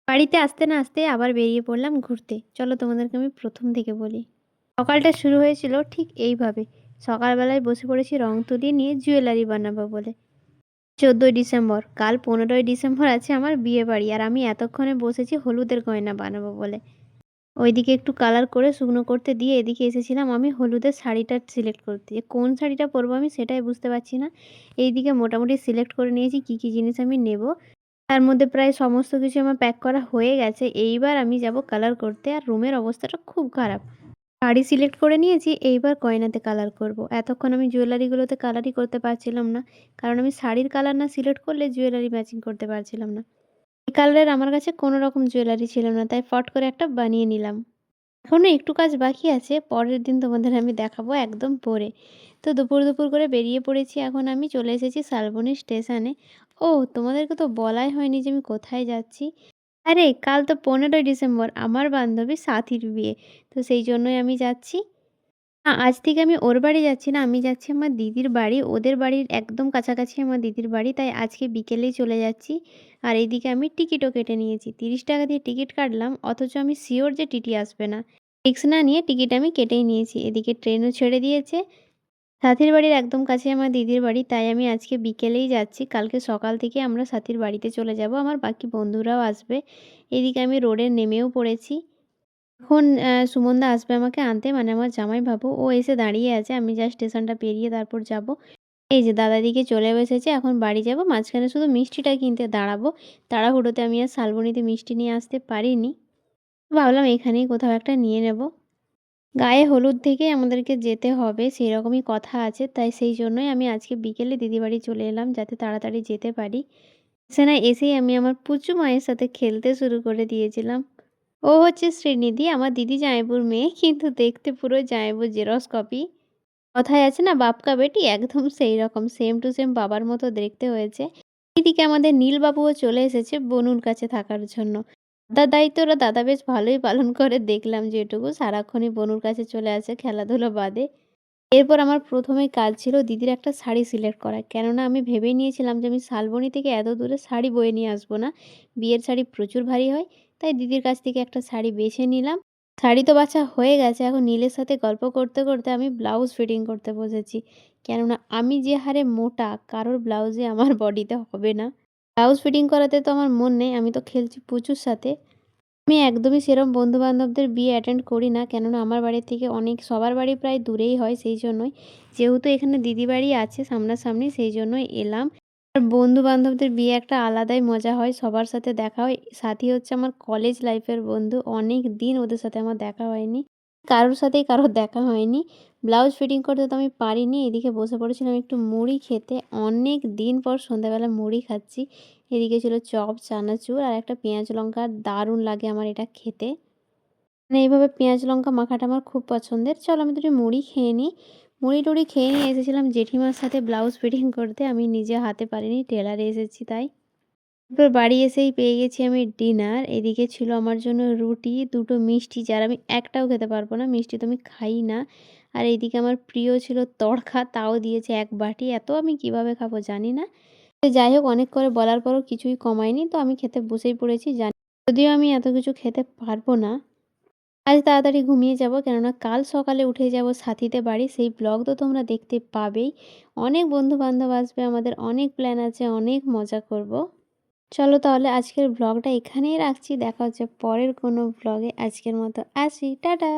বাড়িতে আসতে না আসতে আবার বেরিয়ে পড়লাম ঘুরতে। চলো তোমাদেরকে আমি প্রথম থেকে বলি। সকালটা শুরু হয়েছিল ঠিক এইভাবে। সকালবেলায় বসে পড়েছি রং তুলি নিয়ে জুয়েলারি বানাবো বলে। 14ই ডিসেম্বর, কাল 15ই ডিসেম্বর আছে আমার বিয়ে বাড়ি, আর আমি এতক্ষণে বসেছি হলুদের গয়না বানাবো বলে। ওইদিকে একটু কালার করে শুকনো করতে দিয়ে এদিকে এসেছিলাম আমি হলুদের শাড়িটা সিলেক্ট করতে। যে কোন শাড়িটা পরবো আমি সেটাই বুঝতে পারছি না। এইদিকে মোটামুটি সিলেক্ট করে নিয়েছি কী কী জিনিস আমি নেব। তার মধ্যে প্রায় সমস্ত কিছু আমার প্যাক করা হয়ে গেছে। এইবার আমি যাব কালার করতে, আর রুমের অবস্থাটা খুব খারাপ। শাড়ি সিলেক্ট করে নিয়েছি, এইবার গয়নাতে কালার করব। এতক্ষণ আমি জুয়েলারিগুলোতে কালারই করতে পারছিলাম না, কারণ আমি শাড়ির কালার না সিলেক্ট করলে জুয়েলারি ম্যাচিং করতে পারছিলাম না। এই কালারের আমার কাছে কোনো রকম জুয়েলারি ছিল না, তাই ফট করে একটা বানিয়ে নিলাম। এখনও একটু কাজ বাকি আছে, পরের দিন তোমাদের আমি দেখাবো একদম পরে। তো দুপুর দুপুর করে বেরিয়ে পড়েছি, এখন আমি চলে এসেছি শালবনী স্টেশনে। ও, তোমাদেরকে তো বলাই হয়নি যে আমি কোথায় যাচ্ছি। আরে কাল তো 15ই ডিসেম্বর, আমার বান্ধবী সাথীর বিয়ে। তো সেই জন্যই আমি যাচ্ছি। না, আজ থেকে আমি ওর বাড়ি যাচ্ছি না, আমি যাচ্ছি আমার দিদির বাড়ি। ওদের বাড়ির একদম কাছাকাছি আমার দিদির বাড়ি, তাই আজকে বিকেলেই চলে যাচ্ছি। আর এইদিকে আমি টিকিটও কেটে নিয়েছি। 30 টাকা দিয়ে টিকিট কাটলাম, অথচ আমি শিওর যে টিটি আসবে না। রিস্ক না নিয়ে টিকিট আমি কেটেই নিয়েছি। এদিকে ট্রেনও ছেড়ে দিয়েছে। সাথীর বাড়ির একদম কাছে আমার দিদির বাড়ি, তাই আমি আজকে বিকেলেই যাচ্ছি। কালকে সকাল থেকে আমরা সাথীর বাড়িতে চলে যাব, আমার বাকি বন্ধুরাও আসবে। এদিকে আমি রোডে নেমেও পড়েছি। এখন সুমনদা আসবে আমাকে আনতে, মানে আমার জামাইবাবু। ও এসে দাঁড়িয়ে আছে, আমি জাস্ট স্টেশনটা পেরিয়ে তারপর যাব। এই যে দাদা এদিকে চলেও এসেছে, এখন বাড়ি যাব। মাঝখানে শুধু মিষ্টিটা কিনতে দাঁড়াবো। তাড়াহুড়োতে আমি আর শালবনীতে মিষ্টি নিয়ে আসতে পারিনি। ভাবলাম এখানেই কোথাও একটা নিয়ে নেব। গায়ে হলুদ থেকেই আমাদেরকে যেতে হবে সেরকমই কথা আছে, তাই সেই জন্যই আমি আজকে বিকেলে দিদিবাড়ি চলে এলাম, যাতে তাড়াতাড়ি যেতে পারি। সেখানে এসেই আমি আমার পুচু মায়ের সাথে খেলতে শুরু করে দিয়েছিলাম। ও হচ্ছে শ্রীনিধি, আমার দিদি জামাইবুর মেয়ে, কিন্তু দেখতে পুরো জামাইবুর জেরক্স কপি। কথায় আছে না বাপ কা বেটি, একদম সেই রকম সেম টু সেম বাবার মতো দেখতে হয়েছে। এদিকে আমাদের নীলবাবুও চলে এসেছে বনুর কাছে থাকার জন্য। দাদার দায়িত্বটা দাদা বেশ ভালোই পালন করে দেখলাম, যেটুকু সারাক্ষণই বনুর কাছে চলে আসে খেলাধুলো বাদে। এরপর আমার প্রথমেই কাজ ছিল দিদির একটা শাড়ি সিলেক্ট করা, কেননা আমি ভেবেই নিয়েছিলাম যে আমি শালবনী থেকে এত দূরে শাড়ি বয়ে নিয়ে আসবো না। বিয়ের শাড়ি প্রচুর ভারী হয়, তাই দিদির কাছ থেকে একটা শাড়ি বেছে নিলাম। শাড়ি তো বাছা হয়ে গেছে, এখন নীলের সাথে গল্প করতে করতে আমি ব্লাউজ ফিটিং করতে বসেছি। কেননা আমি যে হারে মোটা, কারোর ব্লাউজে আমার বডিতে হবে না। ব্লাউজ ফিটিং করাতে তো আমার মন নেই, আমি তো খেলছি পুচুর সাথে। আমি একদমই সেরম বন্ধু-বান্ধবদের বিয়ে অ্যাটেন্ড করি না। কেননা আমার বাড়ি থেকে সবার বাড়ি প্রায় দূরেই হয়, সেই জন্যই। যেহেতু এখানে দিদি বাড়ি আছে সামনাসামনি, সেই জন্যই এলাম। আর বন্ধু-বান্ধবদের বিয়ে একটা আলাদাই মজা হয়, সবার সাথে দেখা হয়। সাথী হচ্ছে আমার কলেজ লাইফের বন্ধু। অনেক দিন ওদের সাথে আমার দেখা হয়নি। কারোর সাথেই কারোর দেখা হয়নি। ব্লাউজ ফিটিং করতে তো আমি পারিনি। এদিকে বসে পড়েছিলাম একটু মুড়ি খেতে। অনেক দিন পর সন্ধ্যাবেলা মুড়ি খাচ্ছি। এদিকে ছিল চপ, চানাচুর আর একটা পেঁয়াজ লঙ্কা। দারুণ লাগে আমার এটা খেতে। মানে এইভাবে পেঁয়াজ লঙ্কা মাখাটা আমার খুব পছন্দের। চলো আমি দুটি মুড়ি খেয়ে নিই। মুড়ি-টুড়ি খেয়ে নিয়ে এসেছিলাম জেঠিমার সাথে ব্লাউজ ফিটিং করতে। আমি নিজে হাতে পারিনি, টেলারে এসেছি তাই। এরপর বাড়ি এসেই পেয়ে গেছি আমি ডিনার। এদিকে ছিল আমার জন্য রুটি, ২ টো মিষ্টি, যার আমি একটাও খেতে পারবো না। মিষ্টি তো আমি খাই না। আর এইদিকে আমার প্রিয় ছিল তড়কা, তাও দিয়েছে ১ বাটি। এত আমি কিভাবে খাবো জানি না। তো যাই হোক, অনেক করে বলার পরও কিছুই কমায়নি। তো আমি খেতে বসেই পড়েছি। যদিও আমি এত কিছু খেতে পারবো না। আজ তাড়াতাড়ি ঘুমিয়ে যাব, কেননা কাল সকালে উঠে যাব সাথীদের বাড়ি। সেই ব্লগ তো তোমরা দেখতে পাবেই। অনেক বন্ধু-বান্ধব আসবে আমাদের, অনেক প্ল্যান আছে, অনেক মজা করব। চলো তাহলে আজকের ব্লগটা এখানেই রাখছি। দেখা হচ্ছে পরের কোনো ব্লগে। আজকের মতো আসি। টাটা।